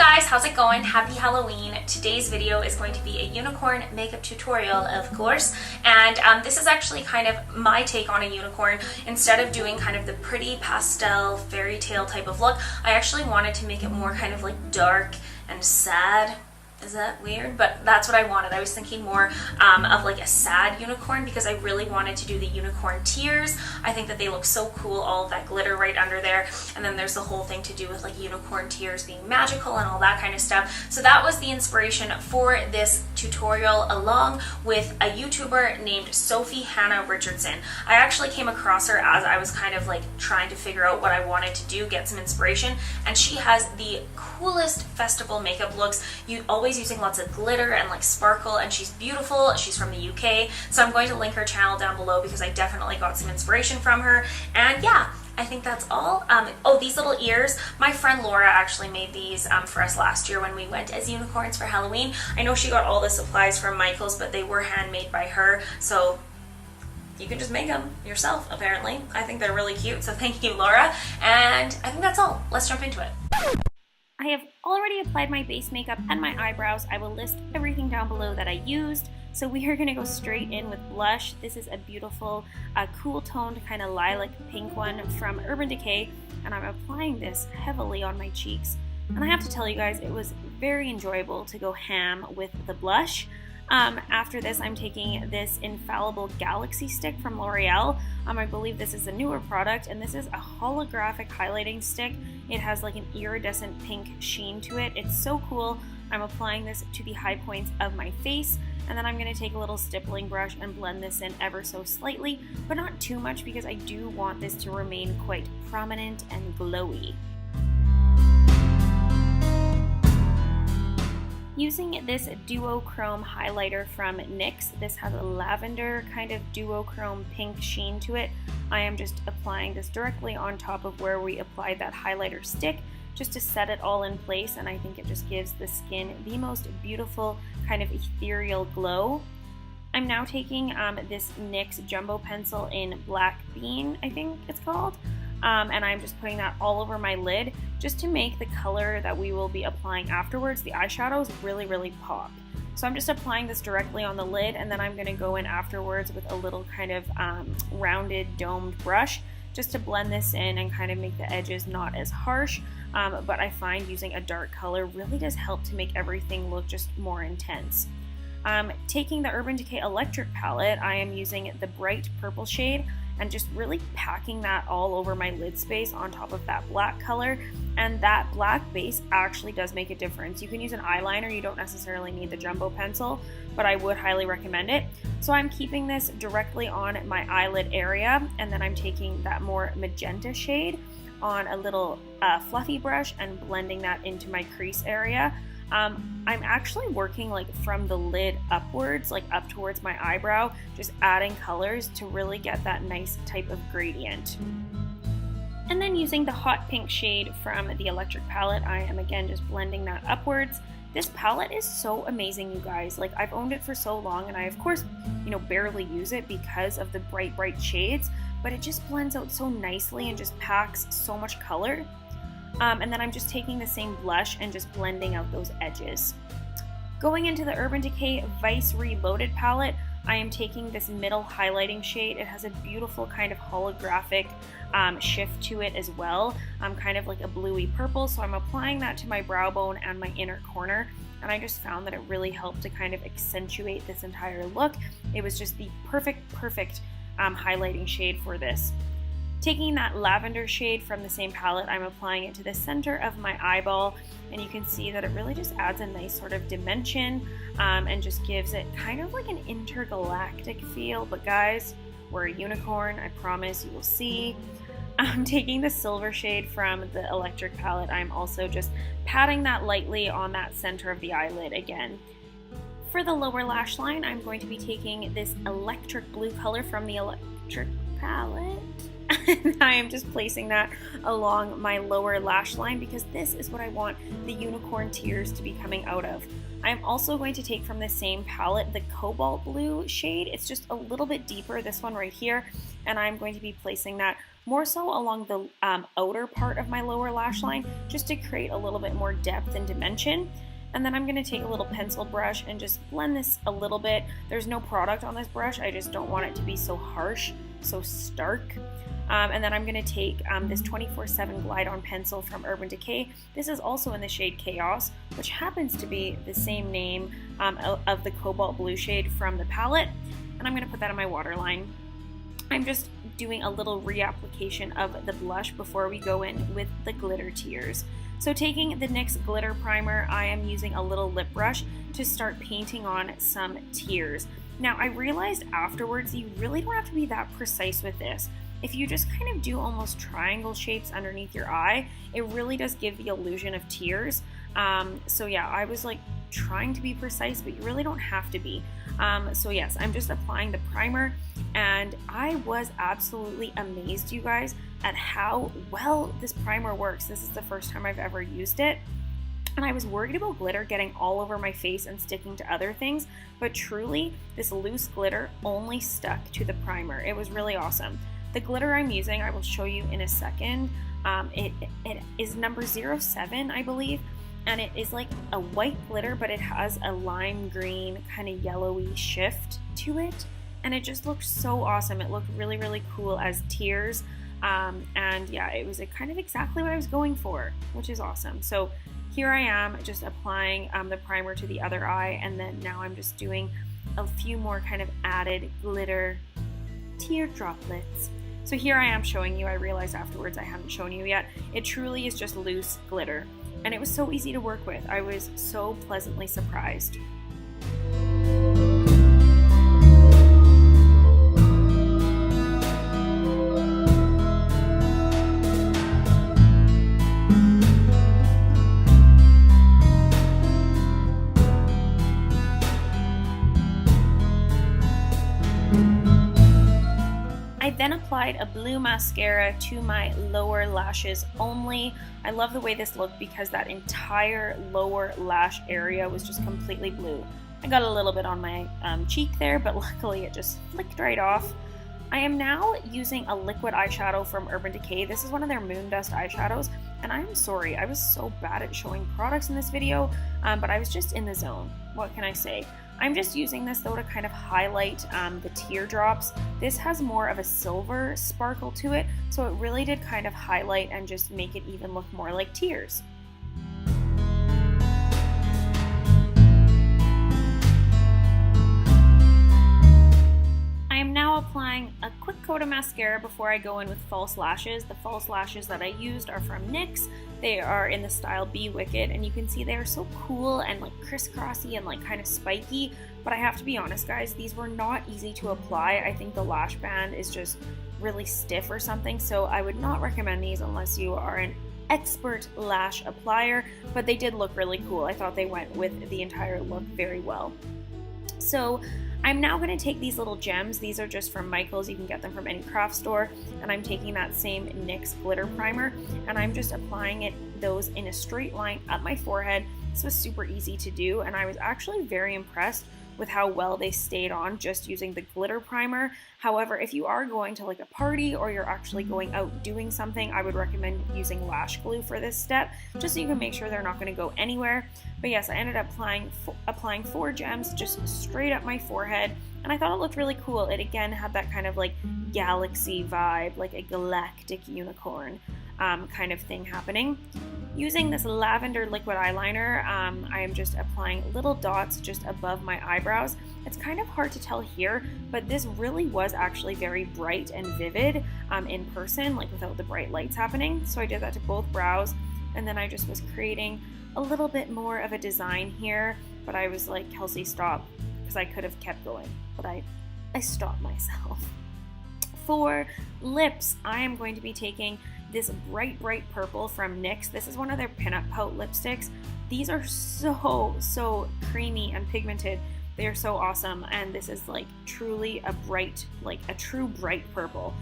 guys, how's it going? Happy Halloween. Today's video is going to be a unicorn makeup tutorial, of course, and this is actually kind of my take on a unicorn. Instead of doing kind of the pretty pastel fairy tale type of look, I actually wanted to make it more kind of like dark and sad. Is that weird? But that's what I wanted. I was thinking more of like a sad unicorn because I really wanted to do the unicorn tears. I think that they look so cool, all of that glitter right under there. And then there's the whole thing to do with like unicorn tears being magical and all that kind of stuff. So that was the inspiration for this tutorial, along with a YouTuber named Sophie Hannah Richardson. I actually came across her as I was kind of like trying to figure out what I wanted to do, get some inspiration, and she has the coolest festival makeup looks. You always using lots of glitter and like sparkle, and she's beautiful. She's from the UK, so I'm going to link her channel down below because I definitely got some inspiration from her. And yeah, I think that's all. Oh, these little ears, my friend Laura actually made these for us last year when we went as unicorns for Halloween. I know she got all the supplies from Michael's, but they were handmade by her, so you can just make them yourself apparently. I think they're really cute, so thank you, Laura. And I think that's all. Let's jump into it. I have already applied my base makeup and my eyebrows. I will list everything down below that I used. So we are going to go straight in with blush. This is a beautiful, cool toned kind of lilac pink one from Urban Decay, and I'm applying this heavily on my cheeks. And I have to tell you guys, it was very enjoyable to go ham with the blush. After this, I'm taking this Infallible Galaxy Stick from L'Oreal. I believe this is a newer product, and this is a holographic highlighting stick. It has like an iridescent pink sheen to it. It's so cool. I'm applying this to the high points of my face, and then I'm going to take a little stippling brush and blend this in ever so slightly, but not too much because I do want this to remain quite prominent and glowy. Using this duochrome highlighter from NYX, this has a lavender kind of duochrome pink sheen to it. I am just applying this directly on top of where we applied that highlighter stick, just to set it all in place, and I think it just gives the skin the most beautiful kind of ethereal glow. I'm now taking this NYX Jumbo Pencil in Black Bean, I think it's called, and I'm just putting that all over my lid just to make the color that we will be applying afterwards, the eyeshadows, really pop. So I'm just applying this directly on the lid, and then I'm going to go in afterwards with a little kind of rounded domed brush just to blend this in and kind of make the edges not as harsh, but I find using a dark color really does help to make everything look just more intense. Taking the Urban Decay Electric palette, I am using the bright purple shade and just really packing that all over my lid space on top of that black color, and that black base actually does make a difference. You can use an eyeliner, you don't necessarily need the jumbo pencil, but I would highly recommend it. So I'm keeping this directly on my eyelid area, and then I'm taking that more magenta shade on a little fluffy brush and blending that into my crease area. I'm actually working like from the lid upwards, like up towards my eyebrow, just adding colors to really get that nice type of gradient. And then using the hot pink shade from the Electric palette, I am again just blending that upwards. This palette is so amazing, you guys. Like, I've owned it for so long, and I of course, barely use it because of the bright shades, but it just blends out so nicely and just packs so much color. And then I'm just taking the same blush and just blending out those edges. Going into the Urban Decay Vice Reloaded palette, I am taking this middle highlighting shade. It has a beautiful kind of holographic shift to it as well, kind of like a bluey purple, so I'm applying that to my brow bone and my inner corner, and I just found that it really helped to kind of accentuate this entire look. It was just the perfect highlighting shade for this. Taking that lavender shade from the same palette, I'm applying it to the center of my eyeball, and you can see that it really just adds a nice sort of dimension and just gives it kind of like an intergalactic feel. But guys, we're a unicorn, I promise you will see. I'm taking the silver shade from the Electric palette. I'm also just patting that lightly on that center of the eyelid again. For the lower lash line, I'm going to be taking this electric blue color from the Electric palette. I am just placing that along my lower lash line because this is what I want the unicorn tears to be coming out of. I'm also going to take from the same palette the cobalt blue shade. It's just a little bit deeper, this one right here, and I'm going to be placing that more so along the outer part of my lower lash line, just to create a little bit more depth and dimension. And then I'm going to take a little pencil brush and just blend this a little bit. There's no product on this brush, I just don't want it to be so harsh, so stark. And then I'm going to take this 24/7 Glide On pencil from Urban Decay. This is also in the shade Chaos, which happens to be the same name of the cobalt blue shade from the palette. And I'm going to put that on my waterline. I'm just doing a little reapplication of the blush before we go in with the glitter tears. So taking the NYX glitter primer, I am using a little lip brush to start painting on some tears. Now I realized afterwards you really don't have to be that precise with this. If you just kind of do almost triangle shapes underneath your eye, it really does give the illusion of tears. So yeah, I was like trying to be precise, but you really don't have to be. So yes, I'm just applying the primer, and I was absolutely amazed, you guys, at how well this primer works. This is the first time I've ever used it. And I was worried about glitter getting all over my face and sticking to other things, but truly, this loose glitter only stuck to the primer. It was really awesome. The glitter I'm using, I will show you in a second. It is number 07, I believe, and it is like a white glitter, but it has a lime green kind of yellowy shift to it, and it just looked so awesome. It looked really, really cool as tears, and yeah, it was kind of exactly what I was going for, which is awesome. So here I am just applying the primer to the other eye, and then now I'm just doing a few more kind of added glitter tear droplets. So here I am showing you. I realized afterwards I hadn't shown you yet. It truly is just loose glitter, and it was so easy to work with. I was so pleasantly surprised. I then applied a blue mascara to my lower lashes only. I love the way this looked because that entire lower lash area was just completely blue. I got a little bit on my cheek there, but luckily it just flicked right off. I am now using a liquid eyeshadow from Urban Decay. This is one of their Moon Dust eyeshadows, and I'm sorry, I was so bad at showing products in this video, but I was just in the zone. What can I say? I'm just using this though to kind of highlight the teardrops. This has more of a silver sparkle to it, so it really did kind of highlight and just make it even look more like tears. I am now applying a quick coat of mascara before I go in with false lashes. The false lashes that I used are from NYX. They are in the style Be Wicked, and you can see they are so cool and like crisscrossy and like kind of spiky, but I have to be honest guys, these were not easy to apply. I think the lash band is just really stiff or something, so I would not recommend these unless you are an expert lash applier, but they did look really cool. I thought they went with the entire look very well. So I'm now going to take these little gems. These are just from Michael's. You can get them from any craft store. And I'm taking that same NYX glitter primer, and I'm just applying those in a straight line up my forehead. This was super easy to do, and I was actually very impressed with how well they stayed on just using the glitter primer. However, if you are going to like a party or you're actually going out doing something, I would recommend using lash glue for this step, just so you can make sure they're not going to go anywhere. But yes, I ended up applying 4 gems just straight up my forehead, and I thought it looked really cool. It again had that kind of like galaxy vibe, like a galactic unicorn kind of thing happening. Using this lavender liquid eyeliner, I am just applying little dots just above my eyebrows. It's kind of hard to tell here, but this really was actually very bright and vivid in person, like without the bright lights happening. So I did that to both brows, and then I just was creating a little bit more of a design here, but I was like, Kelsey, stop, because I could have kept going, but I stopped myself. For lips, I am going to be taking this bright purple from NYX. This is one of their pinup pout lipsticks. These are so creamy and pigmented. They are so awesome, and this is like truly a bright, like a true bright purple.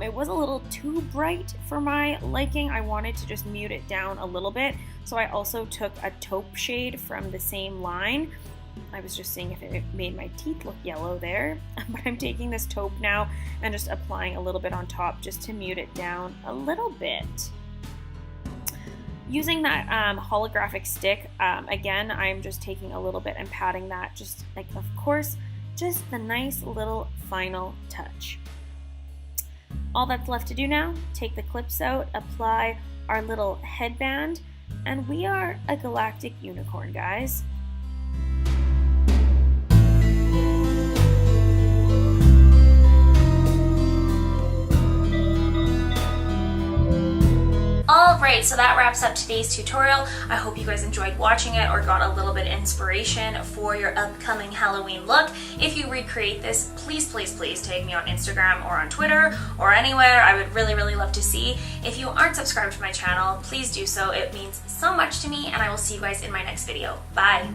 It was a little too bright for my liking. I wanted to just mute it down a little bit, so I also took a taupe shade from the same line, I was just seeing if it made my teeth look yellow there, but I'm taking this taupe now and just applying a little bit on top just to mute it down a little bit. Using that holographic stick, again, I'm just taking a little bit and patting that, just like, of course, just the nice little final touch. All that's left to do now, take the clips out, apply our little headband, and we are a galactic unicorn, guys. Alright, so that wraps up today's tutorial. I hope you guys enjoyed watching it or got a little bit of inspiration for your upcoming Halloween look. If you recreate this, please, please, please tag me on Instagram or on Twitter or anywhere. I would really, really love to see. If you aren't subscribed to my channel, please do so. It means so much to me, and I will see you guys in my next video. Bye!